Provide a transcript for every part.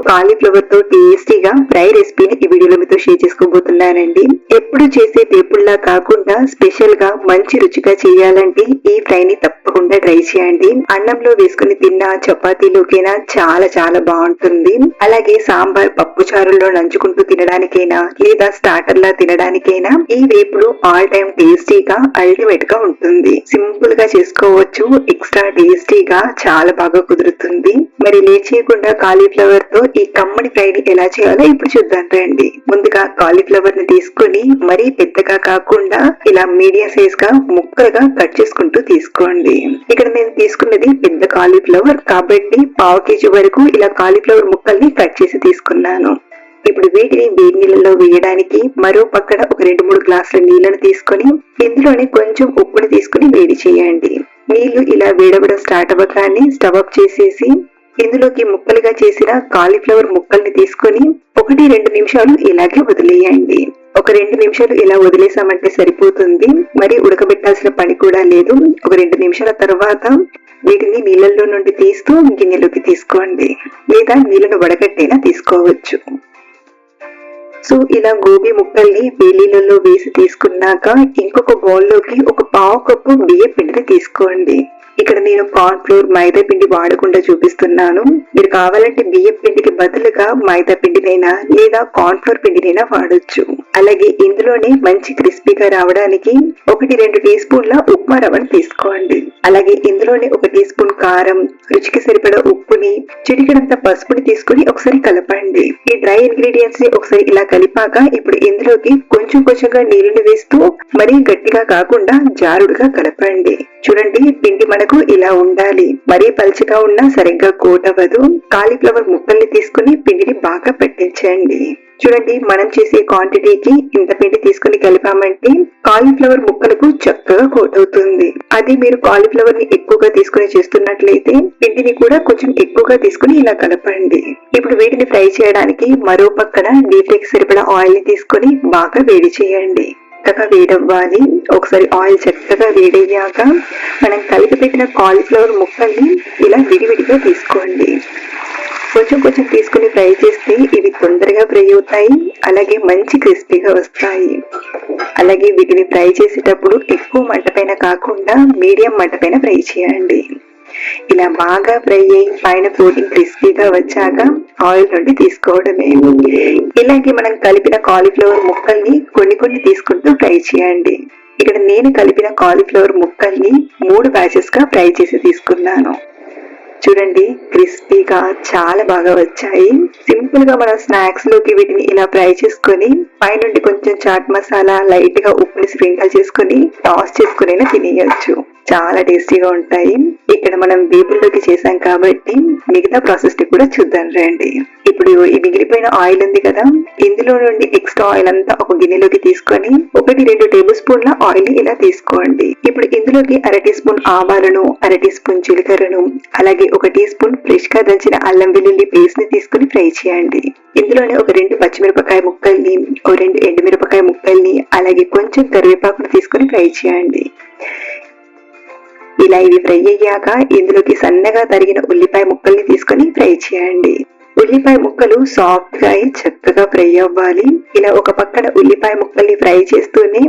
Cauliflower తో టేస్టీగా fry రెసిపీని ఈ వీడియోలో మీతో షేర్ చేసుకోబోతున్నానండి. ఎప్పుడు చేసే వేపుల్లా కాకుండా స్పెషల్ గా మంచి రుచిగా చేయాలంటే ఈ ఫ్రై ని తప్పకుండా ట్రై చేయండి. అన్నంలో వేసుకుని తిన్నా, చపాతీలోకైనా చాలా చాలా బాగుంటుంది. అలాగే సాంబార్, పప్పు చారుల్లో నంచుకుంటూ తినడానికైనా లేదా స్టార్టర్ లా తినడానికైనా ఈ వేపుడు ఆల్ టైమ్ టేస్టీగా అల్టిమేట్ గా ఉంటుంది. సింపుల్ గా చేసుకోవచ్చు, ఎక్స్ట్రా టేస్టీగా చాలా బాగా కుదురుతుంది. మరి లేచేయకుండా కాలీఫ్లవర్ తో ఈ కమ్మడి ఫ్రై ని ఎలా చేయాలో ఇప్పుడు చూద్దాం రండి. ముందుగా కాలీఫ్లవర్ ని తీసుకొని మరీ పెద్దగా కాకుండా ఇలా మీడియం సైజ్ గా ముక్కలుగా కట్ చేసుకుంటూ తీసుకోండి. ఇక్కడ నేను తీసుకున్నది పెద్ద కాలీఫ్లవర్ కాబట్టి 1/2 kg వరకు ఇలా కాలీఫ్లవర్ ముక్కల్ని కట్ చేసి తీసుకున్నాను. ఇప్పుడు వీటిని వేడి నీళ్ళలో వేయడానికి మరో పక్కన ఒక 2-3 గ్లాసుల నీళ్లను తీసుకొని ఇందులోనే కొంచెం ఉప్పుని తీసుకుని వేడి చేయండి. నీళ్లు ఇలా వేడవడం స్టార్ట్ అవ్వగానే స్టవ్ ఆఫ్ చేసేసి ఇందులోకి ముక్కలుగా చేసిన కాలీఫ్లవర్ ముక్కల్ని తీసుకొని 1-2 నిమిషాలు ఇలాగే వదిలేయండి. ఒక 2 నిమిషాలు ఇలా వదిలేసామంటే సరిపోతుంది. మరి ఉడకబెట్టాల్సిన పని కూడా లేదు. ఒక 2 నిమిషాల తర్వాత వీటిని నీళ్ళల్లో నుండి తీస్తూ గిన్నెలోకి తీసుకోండి, లేదా నీళ్ళను వడగట్టైనా తీసుకోవచ్చు. సో ఇలా గోబీ ముక్కల్ని వేలీలలో వేసి తీసుకున్నాక ఇంకొక బౌల్లోకి ఒక 1/2 కప్పు బియ్యం పిండిని తీసుకోండి. ఇక్కడ నేను కార్న్ ఫ్లోర్, మైదా పిండి వాడకుండా చూపిస్తున్నాను. మీరు కావాలంటే బియ్యం పిండికి బదులుగా మైదా పిండినైనా లేదా కార్న్ ఫ్లోర్ పిండినైనా వాడొచ్చు. అలాగే ఇందులోనే మంచి క్రిస్పీగా రావడానికి 1-2 టీ స్పూన్ల ఉప్మా రవ్వను తీసుకోండి. అలాగే ఇందులోనే 1 టీ స్పూన్ కారం, రుచికి సరిపడా ఉప్పుని, చిటికెడంత పసుపుని తీసుకుని ఒకసారి కలపండి. ఈ డ్రై ఇంగ్రీడియంట్స్ ని ఒకసారి ఇలా కలిపాక ఇప్పుడు ఇందులోకి కొంచెం కొంచెంగా నీళ్లను వేస్తూ మరీ గట్టిగా కాకుండా జారుడుగా కలపండి. చూడండి, పిండి మనకు ఇలా ఉండాలి. మరీ పల్చగా ఉన్నా సరిగ్గా కోట్ అవ్వదు. కాలీఫ్లవర్ ముక్కల్ని తీసుకుని పిండిని బాగా పట్టించండి. చూడండి, మనం చేసే క్వాంటిటీకి ఇంత పిండి తీసుకుని కలిపామంటే కాలీఫ్లవర్ ముక్కలకు చక్కగా కోట్ అవుతుంది. అది మీరు కాలీఫ్లవర్ ని ఎక్కువగా తీసుకుని చేస్తున్నట్లయితే పిండిని కూడా కొంచెం ఎక్కువగా తీసుకుని ఇలా కలపండి. ఇప్పుడు వీటిని ఫ్రై చేయడానికి మరో పక్కన డీప్ ఫ్రైకి సరిపడా ఆయిల్ ని తీసుకుని బాగా వేడి చేయండి. చక్కగా వేడవ్వాలి. ఒకసారి ఆయిల్ చక్కగా వేడయ్యాక మనం కలిపి పెట్టిన కాలీఫ్లవర్ ముక్కల్ని ఇలా విడివిడిగా తీసుకోండి. కొంచెం కొంచెం తీసుకుని ఫ్రై చేస్తే ఇవి తొందరగా ఫ్రై అవుతాయి, అలాగే మంచి క్రిస్పీగా వస్తాయి. అలాగే వీటిని ఫ్రై చేసేటప్పుడు ఎక్కువ మంట పైన కాకుండా మీడియం మంట పైన ఫ్రై చేయండి. ఇలా బాగా ఫ్రై అయ్యి పైన ప్రోటీన్ క్రిస్పీగా వచ్చాక ఆయిల్ నుండి తీసుకోవడమే. ఇలాగే మనం కలిపిన కాలీఫ్లవర్ ముక్కల్ని కొన్ని తీసుకుంటూ ఫ్రై చేయండి. ఇక్కడ నేను కలిపిన కాలీఫ్లవర్ ముక్కల్ని 3 బ్యాచెస్ గా ఫ్రై చేసి తీసుకున్నాను. చూడండి, క్రిస్పీగా చాలా బాగా వచ్చాయి. సింపుల్ గా మన స్నాక్స్ లోకి వీటిని ఇలా ఫ్రై చేసుకొని పైనుండి కొంచెం చాట్ మసాలా, లైట్ గా ఉప్పుని స్ప్రింకిల్ చేసుకొని టాస్ చేసుకుని తినేయచ్చు. చాలా టేస్టీగా ఉంటాయి. ఇక్కడ మనం వేపుల్లోకి చేసాం కాబట్టి మిగతా ప్రాసెస్ ని కూడా చూద్దాం రండి. ఇప్పుడు ఈ మిగిలిపోయిన ఆయిల్ ఉంది కదా, ఇందులో నుండి ఎక్స్ట్రా ఆయిల్ అంతా ఒక గిన్నెలోకి తీసుకొని 1-2 టేబుల్ స్పూన్ల ఆయిల్ ఇలా తీసుకోండి. ఇప్పుడు ఇందులోకి 1/2 టీ స్పూన్ ఆవాలను, 1/2 టీ స్పూన్ జీలకర్రను, అలాగే 1 టీ స్పూన్ ఫ్రెష్ గా దంచిన అల్లం వెల్లుల్లి పేస్ట్ ని తీసుకుని ఫ్రై చేయండి. ఇందులోనే ఒక 2 పచ్చిమిరపకాయ ముక్కల్ని, ఒక 2 ఎండుమిరపకాయ ముక్కల్ని, అలాగే కొంచెం కరివేపాకును తీసుకుని ఫ్రై చేయండి. ఇలా ఇవి ఫ్రై అయ్యాక ఇందులోకి సన్నగా తరిగిన ఉల్లిపాయ ముక్కల్ని తీసుకొని ఫ్రై చేయండి. ఉల్లిపాయ ముక్కలు సాఫ్ట్ గా చక్కగా ఫ్రై అవ్వాలి. ఇలా ఒక పక్కన ఉల్లిపాయ ముక్కల్ని ఫ్రై చేస్తూనే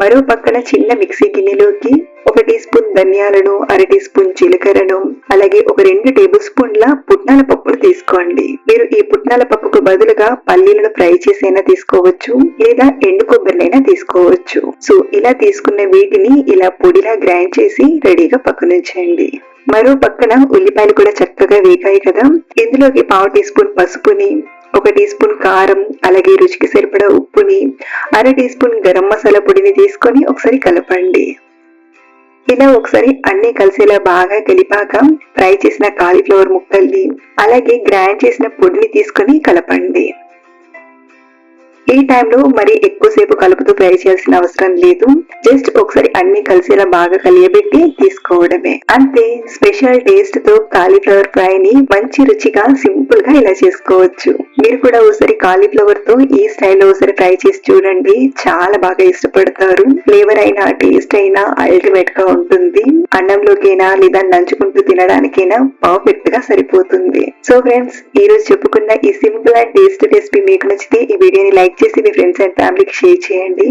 మరో పక్కన చిన్న మిక్సీ గిన్నెలోకి 1 టీ స్పూన్ ధనియాలను, 1/2 టీ స్పూన్ జీలకర్రను, అలాగే ఒక 2 టేబుల్ స్పూన్ల పుట్నాల పప్పును తీసుకోండి. మీరు ఈ పుట్నాల పప్పుకు బదులుగా పల్లీలను ఫ్రై చేసైనా తీసుకోవచ్చు, లేదా ఎండు కొబ్బరినైనా తీసుకోవచ్చు. సో ఇలా తీసుకున్న వీటిని ఇలా పొడిలా గ్రైండ్ చేసి రెడీగా పక్కనుంచండి. మరో పక్కన ఉల్లిపాయలు కూడా చక్కగా వేగాయి కదా, ఇందులోకి 1/2 టీ స్పూన్ పసుపుని, 1 టీ స్పూన్ కారం, అలాగే రుచికి సరిపడా ఉప్పుని, 1/2 టీ స్పూన్ గరం మసాలా పొడిని తీసుకొని ఒకసారి కలపండి. ఇలా ఒకసారి అన్ని కలిసేలా బాగా కలిపాక ఫ్రై చేసిన కాలీఫ్లవర్ ముక్కల్ని, అలాగే గ్రైండ్ చేసిన పొడిని తీసుకొని కలపండి. ఈ టైంలో మరి ఎక్కువసేపు కలుపుతూ ఫ్రై చేయాల్సిన అవసరం లేదు. జస్ట్ ఒకసారి అన్ని కలిసేలా బాగా కలియబెట్టి తీసుకోవడమే. అంతే, స్పెషల్ టేస్ట్ తో కాలీఫ్లవర్ ఫ్రై ని మంచి రుచిగా సింపుల్ గా ఇలా చేసుకోవచ్చు. మీరు కూడా ఒకసారి కాలీఫ్లవర్ తో ఈ స్టైల్లో ఒకసారి ట్రై చేసి చూడండి, చాలా బాగా ఇష్టపడతారు. ఫ్లేవర్ అయినా టేస్ట్ అయినా అల్టిమేట్ గా ఉంటుంది. అన్నంలోకైనా లేదా నంచుకుంటూ తినడానికైనా పర్ఫెక్ట్ గా సరిపోతుంది. సో ఫ్రెండ్స్, ఈ రోజు చెప్పుకున్న ఈ సింపుల్ అండ్ టేస్ట్ రెసిపీ మీకు నచ్చితే ఈ వీడియోని లైక్ చేసి మీ ఫ్రెండ్స్ అండ్ ఫ్యామిలీకి షేర్ చేయండి.